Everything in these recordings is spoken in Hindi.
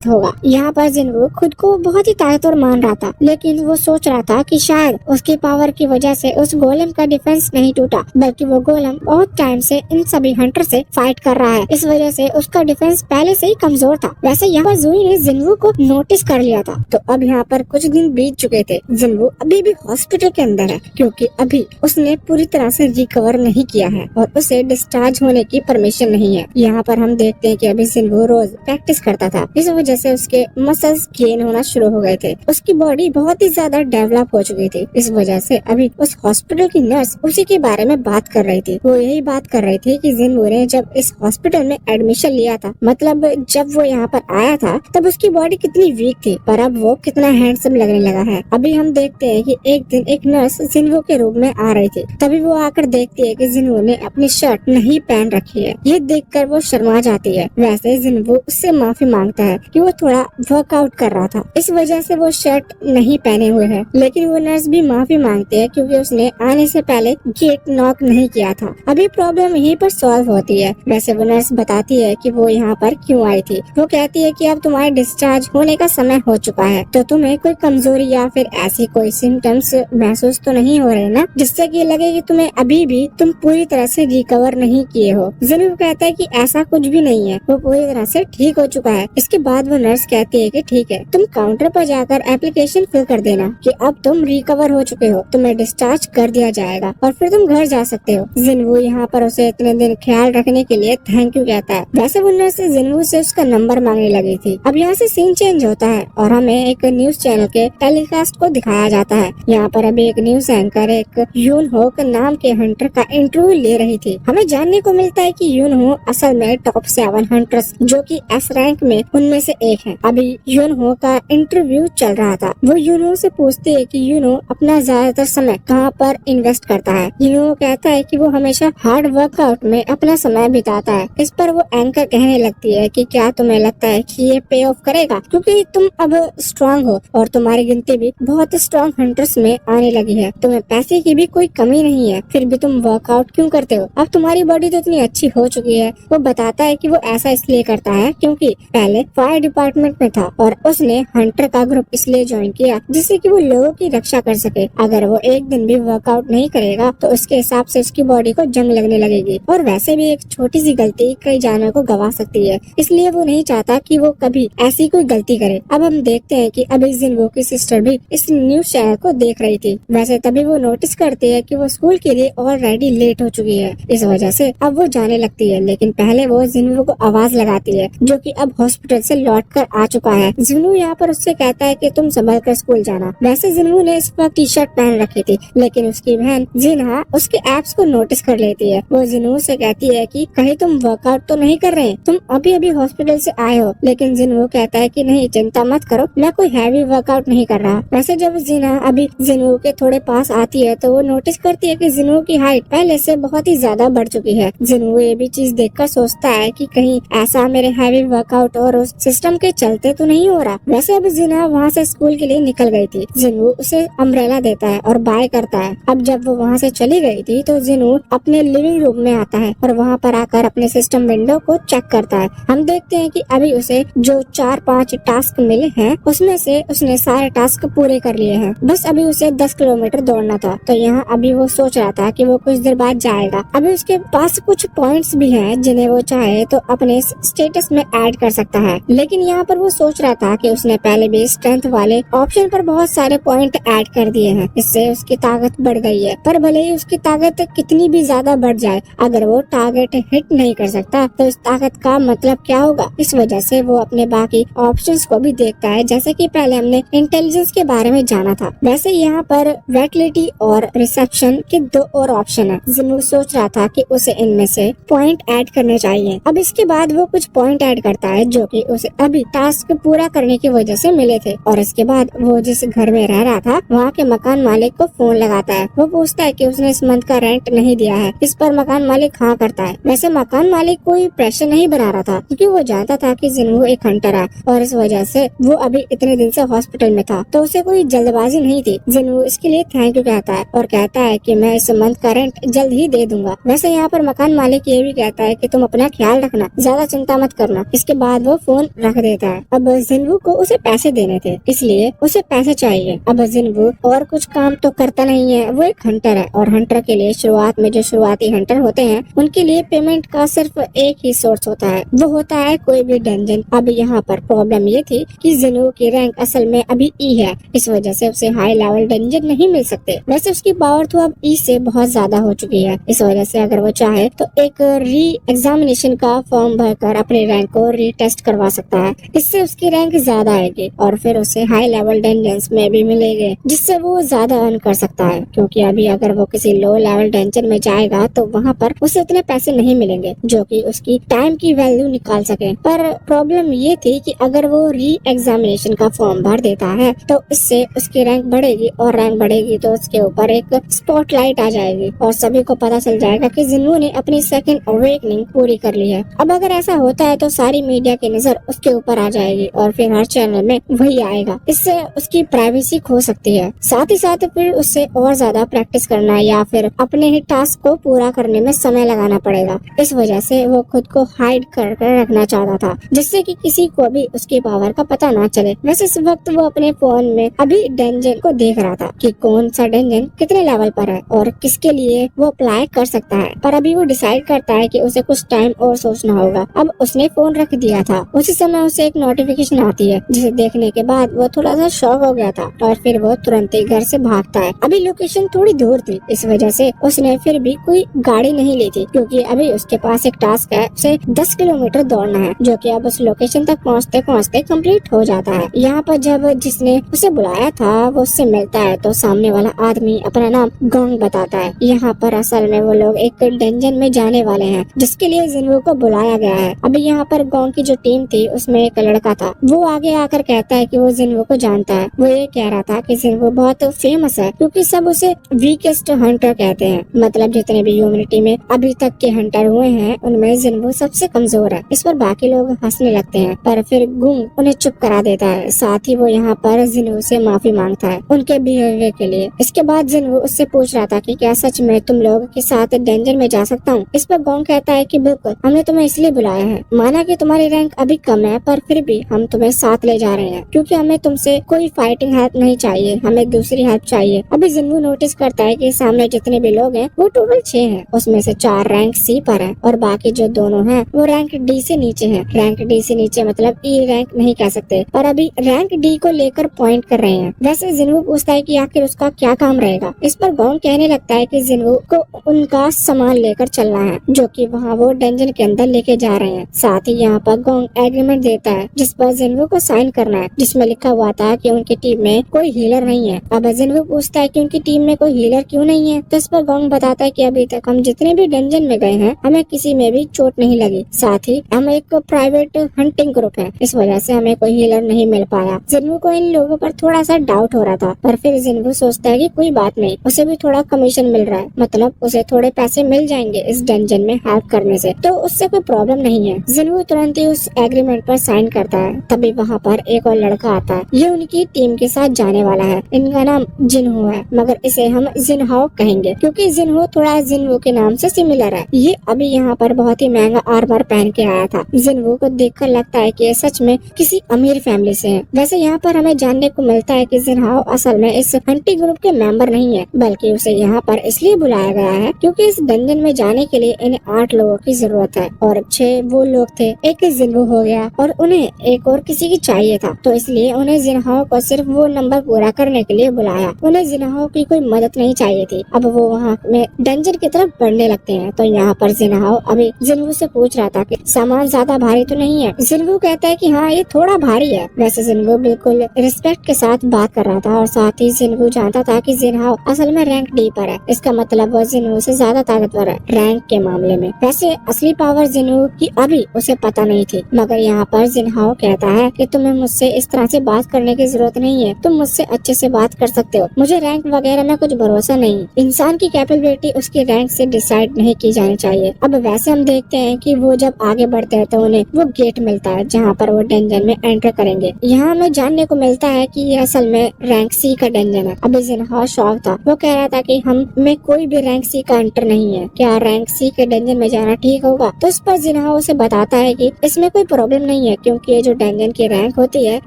होगा। यहाँ पर जिन्हों खुद को बहुत ही ताकतवर मान रहा था, लेकिन वो सोच रहा था कि शायद उसकी पावर की वजह से उस गोलेम का डिफेंस नहीं टूटा, बल्कि वो गोलेम बहुत टाइम से इन सभी हंटर से फाइट कर रहा है। इस वजह से उसका डिफेंस पहले से ही कमजोर था। वैसे यहाँ पर जूही ने जिन्हों को नोटिस कर लिया था। तो अब यहाँ पर कुछ दिन बीत चुके थे। जिन्हों अभी भी हॉस्पिटल के अंदर है, क्योंकि अभी उसने पूरी तरह से रिकवर नहीं किया है और उसे डिस्चार्ज होने की परमिशन नहीं है। यहाँ पर हम देखते हैं कि अभी जिन्हों रोज प्रैक्टिस करता था, इस वजह से उसके मसल्स गेन होना शुरू हो गए थे। उसकी बॉडी बहुत ही ज्यादा डेवलप हो चुकी थी। इस वजह से अभी उस हॉस्पिटल की नर्स उसी के बारे में बात कर रही थी। वो यही बात कर रही थी कि जिन्हों ने जब इस हॉस्पिटल में एडमिशन लिया था, मतलब जब वो यहाँ पर आया था, तब उसकी बॉडी कितनी वीक थी, पर अब वो कितना हैंडसम लगने लगा है। अभी हम देखते हैं कि एक दिन एक नर्स जिन्हों के रूम में आ रही थी। तभी वो आकर देखती है कि जिन्हों ने अपनी शर्ट नहीं पहन रखी है। ये देखकर वो शर्मा जाती है। वैसे जिन्हों उससे माफी मांगता है कि वो थोड़ा वर्कआउट कर रहा था, इस वजह से वो शर्ट नहीं पहने हुए है। लेकिन वो नर्स भी माफी मांगती है क्योंकि उसने आने से पहले गेट नॉक नहीं किया था। अभी प्रॉब्लम यहीं पर सॉल्व होती है। वैसे वो नर्स बताती है कि वो यहाँ पर क्यों आई थी। वो कहती है कि अब तुम्हारे डिस्चार्ज होने का समय हो चुका है, तो तुम्हें कोई कमजोरी या फिर ऐसी कोई सिम्टम्स महसूस तो नहीं हो रहे ना, जिससे कि लगे कि तुम्हें अभी भी तुम पूरी तरह से रिकवर नहीं किए हो। जिन्हों कहता है कि ऐसा कुछ भी नहीं है, वो पूरी तरह से ठीक हो चुका है। इसके बाद वो नर्स कहती है कि ठीक है, तुम काउंटर पर जाकर एप्लीकेशन फिल कर देना कि अब तुम रिकवर हो चुके हो, तुम्हें डिस्चार्ज कर दिया जाएगा और फिर तुम घर जा सकते हो। जिन्हों यहाँ पर उसे इतने दिन ख्याल रखने के लिए थैंक यू कहता है। वैसे वो नर्स जिन्हों से उसका नंबर मांगने लगी थी। अब यहाँ से सीन चेंज होता है और हमें एक न्यूज चैनल के टेलीकास्ट को दिखाया जाता है। यहाँ पर अभी एक न्यूज एंकर एक यून होक नाम के हंटर का इंटरव्यू ले रही थी। हमें जानने को मिलता है कि यून हो असल में टॉप 7 हंटर्स जो कि एस रैंक में उनमें से एक है। अभी यून हो का इंटरव्यू चल रहा था। वो यूनो से पूछती है कि यूनो अपना ज्यादातर समय कहाँ पर इन्वेस्ट करता है। यूनो कहता है कि वो हमेशा हार्ड वर्कआउट में अपना समय बिताता है। इस पर वो एंकर कहने लगती है कि क्या तुम्हें लगता है कि ये पे ऑफ करेगा, क्योंकि तुम अब स्ट्रांग हो और तुम्हारी गिनती भी बहुत स्ट्रांग हंटर्स में आने लगी है। तुम्हें पैसे की भी कोई कमी नहीं है, फिर भी तुम वर्कआउट क्यों करते हो? अब तुम्हारी बॉडी तो इतनी अच्छी हो चुकी है। वो बताता है कि वो ऐसा इसलिए करता है क्योंकि पहले फायर डिपार्टमेंट में था और उसने हंटर का ग्रुप इसलिए ज्वाइन किया जिससे कि वो लोगों की रक्षा कर सके। अगर वो एक दिन भी वर्कआउट नहीं करेगा तो उसके हिसाब से उसकी बॉडी को जंग लगने लगेगी और वैसे भी एक छोटी सी गलती कई जानों को गवा सकती है, इसलिए वो नहीं चाहता कि वो कभी ऐसी कोई गलती करे। अब हम देखते हैं कि अभी जिन्हों की सिस्टर भी इस न्यूज चैनल को देख रही थी। वैसे तभी वो नोटिस करती है कि वो स्कूल के लिए ऑलरेडी लेट हो चुकी है। इस वजह से अब वो जाने लगती है, लेकिन पहले वो जिन्हों को आवाज लगाती है जो कि अब हॉस्पिटल से लौट कर आ चुका है। जिन्हों यहाँ पर उससे कहता है कि तुम संभल कर स्कूल जाना। वैसे जिन्हों ने इस वक्त टी शर्ट पहन रखी थी, लेकिन उसकी बहन जिन्हा उसके एब्स को नोटिस कर लेती है। वो जिन्हों से कहती है कि कहीं तुम वर्कआउट तो नहीं कर रहे, तुम अभी अभी हॉस्पिटल से आए हो। लेकिन जिन्हों कहता है कि नहीं, चिंता मत करो, मैं कोई हैवी वर्कआउट नहीं कर रहा। वैसे जब जिन्हा अभी जिन्हों के थोड़े पास आती है तो वो नोटिस करती है कि जिन्हों की हाइट पहले से बहुत ही ज्यादा बढ़ चुकी है। जिन्हों ये भी चीज देखकर सोचता है कि कहीं ऐसा मेरे हैवी वर्कआउट और उस सिस्टम के चलते तो नहीं हो रहा। वैसे अब जिन्हा वहाँ से स्कूल के लिए निकल गई थी। जिन्हों उसे अम्ब्रेला देता है और बाय करता है। अब जब वो वहाँ से चली गई थी तो जिन्हों अपने लिविंग रूम में आता है और वहाँ पर आकर अपने सिस्टम विंडो को चेक करता है। हम देखते हैं कि अभी उसे जो 4-5 टास्क मिले हैं उसमें से उसने सारे टास्क पूरे कर लिए हैं। बस अभी उसे 10 किलोमीटर दौड़ना था। तो यहाँ अभी वो सोच रहा था कि वो कुछ देर बाद जाएगा। अभी उसके पास कुछ पॉइंट्स भी हैं जिन्हें वो चाहे तो अपने स्टेटस में ऐड कर सकता है। लेकिन यहाँ पर वो सोच रहा था कि उसने पहले भी स्ट्रेंथ वाले ऑप्शन पर बहुत सारे पॉइंट ऐड कर दिए हैं, इससे उसकी ताकत बढ़ गई है। पर भले ही उसकी ताकत कितनी भी ज्यादा बढ़ जाए, अगर वो टारगेट हिट नहीं कर सकता तो इस ताकत का मतलब क्या होगा। इस वजह से वो अपने बाकी ऑप्शंस को भी देखता है, जैसे कि पहले हमने इंटेलिजेंस के बारे में जाना था। वैसे यहाँ पर वेटलिटी और रिसेप्शन के 2 और ऑप्शन है। जिन्हों सोच रहा था कि उसे इनमें से पॉइंट ऐड करने चाहिए। अब इसके बाद वो कुछ पॉइंट ऐड करता है जो कि उसे अभी टास्क पूरा करने की वजह से मिले थे। और इसके बाद वो जिस घर में रह रहा था वहाँ के मकान मालिक को फोन लगाता है। वो पूछता है कि उसने इस मंथ का रेंट नहीं दिया है। इस पर मकान मालिक हाँ करता है। वैसे मकान मालिक कोई प्रेशर नहीं बना रहा था क्योंकि वो जानता था कि जिन्हों एक हंटर है और इस वजह से वो अभी इतने दिन से हॉस्पिटल में था, तो उसे कोई जल्दबाजी नहीं थी। जिन्हों इसके लिए थैंक यू कहता है और कहता है कि मैं इस मंथ का रेंट जल्द ही दे दूंगा। वैसे यहाँ पर मकान मालिक ये भी कहता है कि तुम अपना ख्याल रखना, ज्यादा चिंता मत करना। इसके बाद वो फोन रख देता है। अब जिनवू को उसे पैसे देने थे, इसलिए उसे पैसे चाहिए। अब जिनवू और कुछ काम तो करता नहीं है, वो एक हंटर है और हंटर के लिए शुरुआत में जो शुरुआती हंटर होते हैं उनके लिए पेमेंट का सिर्फ एक ही सोर्स होता है, वो होता है कोई भी डंजन। अब यहाँ पर प्रॉब्लम ये थी कि जिनवू की रैंक असल में अभी ई है, इस वजह से उसे हाई लेवल डंजन नहीं मिल सकते। वैसे उसकी पावर तो अब ई से बहुत ज्यादा हो चुकी है, इस वजह से अगर वो चाहे तो एक री एग्जामिनेशन का फॉर्म भरकर अपने रैंक को रीटेस्ट करवा सकता है। इससे उसकी रैंक ज्यादा आएगी और फिर उसे हाई लेवल डंजन्स में भी मिलेंगे, जिससे वो ज्यादा अर्न कर सकता है। क्योंकि अभी अगर वो किसी लो लेवल डंजन में जाएगा तो वहाँ पर उसे इतने पैसे नहीं मिलेंगे जो कि उसकी टाइम की वैल्यू निकाल सके। पर प्रॉब्लम ये थी कि अगर वो री एग्जामिनेशन का फॉर्म भर देता है तो इससे उसकी रैंक बढ़ेगी और रैंक बढ़ेगी तो उसके ऊपर एक स्पॉटलाइट आ जाएगी और सभी को पता चल जाएगा कि जिन्नू ने अपनी सेकंड अवेकनिंग पूरी कर ली है। अब अगर ऐसा होता है तो सारी मीडिया की नजर उसके ऊपर आ जाएगी और फिर हर चैनल में वही आएगा, इससे उसकी प्राइवेसी खो सकती है। साथ ही साथ फिर उससे और ज्यादा प्रैक्टिस करना या फिर अपने ही टास्क को पूरा करने में समय लगाना पड़ेगा। इस वजह से वो खुद को हाइड कर रखना चाहता था, जिससे कि किसी को भी उसकी पावर का पता ना चले। वैसे इस वक्त वो अपने फोन में अभी डंजन को देख रहा था कि कौन सा डंजन कितने लेवल पर है और किसके लिए वो अप्लाई कर सकता है। पर अभी वो डिसाइड करता है कि उसे कुछ टाइम और सोचना होगा। अब उसने फोन रख दिया था, उसी समय उसे एक नोटिफिकेशन आती है, जिसे देखने के बाद वो थोड़ा सा शॉक हो गया था और फिर वो तुरंत ही घर से भागता है। अभी लोकेशन थोड़ी दूर थी, इस वजह से उसने फिर भी कोई गाड़ी नहीं ली थी, क्योंकि अभी उसके पास एक टास्क है, उसे 10 किलोमीटर दौड़ना है, जो कि अब उस लोकेशन तक पहुँचते पहुँचते कंप्लीट हो जाता है। यहाँ पर जब जिसने उसे बुलाया था वो उससे मिलता है तो सामने वाला आदमी अपना नाम गोंग बताता है। यहाँ पर असल में वो लोग एक डंजन में जाने वाले हैं, जिसके लिए जिनवू को बुलाया गया है। अभी यहाँ पर गोंग की जो टीम थी उसमें एक लड़का था, वो आगे आकर कहता है कि वो जिनवू को जानता है। वो ये कह रहा था कि जिनवू बहुत फेमस है क्योंकि सब उसे वीकेस्ट हंटर कहते हैं, मतलब जितने भी ह्यूमैनिटी में अभी तक के हंटर हुए हैं उनमें जिनवू सबसे कमजोर है। इस पर बाकी लोग हंसने लगते हैं, पर फिर गोंग उन्हें चुप करा देता है। साथ ही वो यहाँ पर जिनवू से माफी मांगता है उनके बिहेवियर के लिए। इसके बाद जिनवू उससे पूछ रहा था कि क्या सच में तुम लोग के साथ डंजन में जा सकता हूँ। इस पर गोंग कहता है कि बिल्कुल, हमने तुम्हें इसलिए बुलाया है, माना कि तुम्हारी रैंक अभी कम है पर फिर भी हम तुम्हें साथ ले जा रहे हैं क्योंकि हमें तुमसे कोई फाइटिंग हेल्प नहीं चाहिए, हमें दूसरी हेल्प चाहिए। अभी जिनवू नोटिस करता है कि सामने जितने भी लोग हैं वो टोटल 6 हैं, उसमें से 4 रैंक सी पर है और बाकी जो दोनों हैं वो रैंक डी से नीचे हैं। रैंक डी से नीचे मतलब ई रैंक नहीं कह सकते, पर अभी रैंक डी को लेकर पॉइंट कर रहे हैं। वैसे जिनवू पूछता है कि आखिर उसका क्या काम रहेगा। इस पर गोंग कहने लगता है कि जिनवू को उनका सामान लेकर चलना है जो कि वहाँ वो डंजन के अंदर लेके जा रहे हैं। साथ ही यहाँ पर गोंग एग्रीमेंट देता है जिस पर जिनवू को साइन करना है, जिसमें लिखा हुआ था कि उनकी टीम में कोई हीलर नहीं है। अब जिनवू पूछता है कि उनकी टीम में कोई हीलर क्यों नहीं है, तो इस पर गोंग बताता है कि अभी तक हम जितने भी डंजन में गए हैं हमें किसी में भी चोट नहीं लगी, साथ ही हम एक प्राइवेट हंटिंग ग्रुप है, इस वजह से हमें कोई हीलर नहीं मिल पाया। जिनवू को इन लोगों पर थोड़ा सा डाउट हो रहा था, पर फिर जिनवू सोचता है कि कोई बात नहीं, उसे भी थोड़ा कमीशन मिल रहा है, मतलब उसे थोड़े पैसे मिल जाएंगे इस डंजन में हेल्प करने से, तो उससे कोई प्रॉब्लम नहीं है। जिनवू तुरंत ही उस एग्रीमेंट पर साइन करता है। तभी वहाँ पर एक और लड़का आता है, ये उनकी टीम के साथ जाने वाला है। इनका नाम जिनहो है, मगर इसे हम जिनहाओ कहेंगे क्योंकि जिनहो थोड़ा जिनवू के नाम से सिमिलर है। ये अभी यहाँ पर बहुत ही महंगा आर्मर पहन के आया था। जिनवू को देखकर लगता है कि ये सच में किसी अमीर फैमिली से है। वैसे यहाँ पर हमें जानने को मिलता है कि जिनहाओ असल में इस हंटिंग ग्रुप के मेंबर नहीं है, बल्कि उसे यहाँ पर इसलिए बुलाया गया है क्योंकि इस डंजन में जाने के लिए इन्हें 8 लोगों की जरूरत है और 6 वो लोग थे, एक जिनवू हो गया और उन्हें एक और किसी की चाहिए था, तो इसलिए उन्हें जिनहाओ को सिर्फ वो नंबर पूरा करने के लिए बुलाया। उन्हें जिनहाओ की कोई मदद नहीं चाहिए थी। अब वो वहाँ में डंजन की तरफ बढ़ने लगते हैं तो यहाँ पर जिनहाओ अभी जिनवू से पूछ रहा था कि सामान ज्यादा भारी तो नहीं है। जिनवू कहता है कि हाँ ये थोड़ा भारी है। वैसे जिनवू बिल्कुल रिस्पेक्ट के साथ बात कर रहा था और साथ ही जिनवू जानता था कि जिनहाओ असल में रैंक डी पर है, इसका मतलब वो जिनवू से ज्यादा ताकतवर है रैंक के मामले में। वैसे असली पावर जिनवू की अभी उसे पता नहीं थी, मगर यहाँ पर जिनहाओ कहता है कि तुम्हें मुझसे इस तरह से बात करने की जरूरत नहीं है, तुम मुझसे अच्छे से बात कर सकते हो, मुझे रैंक वगैरह में कुछ भरोसा नहीं। इंसान की कैपेबिलिटी उसकी रैंक से डिसाइड नहीं की जानी चाहिए। अब वैसे हम देखते हैं कि वो जब आगे बढ़ते हैं तो उन्हें वो गेट मिलता है जहाँ पर वो डंजन में एंटर करेंगे। यहाँ हमें जानने को मिलता है कि ये असल में रैंक सी का डंजन है। अभी जिनहाओ शौक था, वो कह रहा था कि हम में कोई भी रैंक सी का एंटर नहीं है, क्या रैंक सी के डंजन में जाना ठीक होगा। तो इस पर जिनहाओ उसे बताता है कि इसमें कोई प्रॉब्लम नहीं नहीं है, क्योंकि ये जो डंजन की रैंक होती है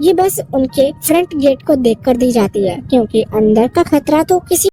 ये बस उनके फ्रंट गेट को देखकर दी जाती है, क्योंकि अंदर का खतरा तो किसी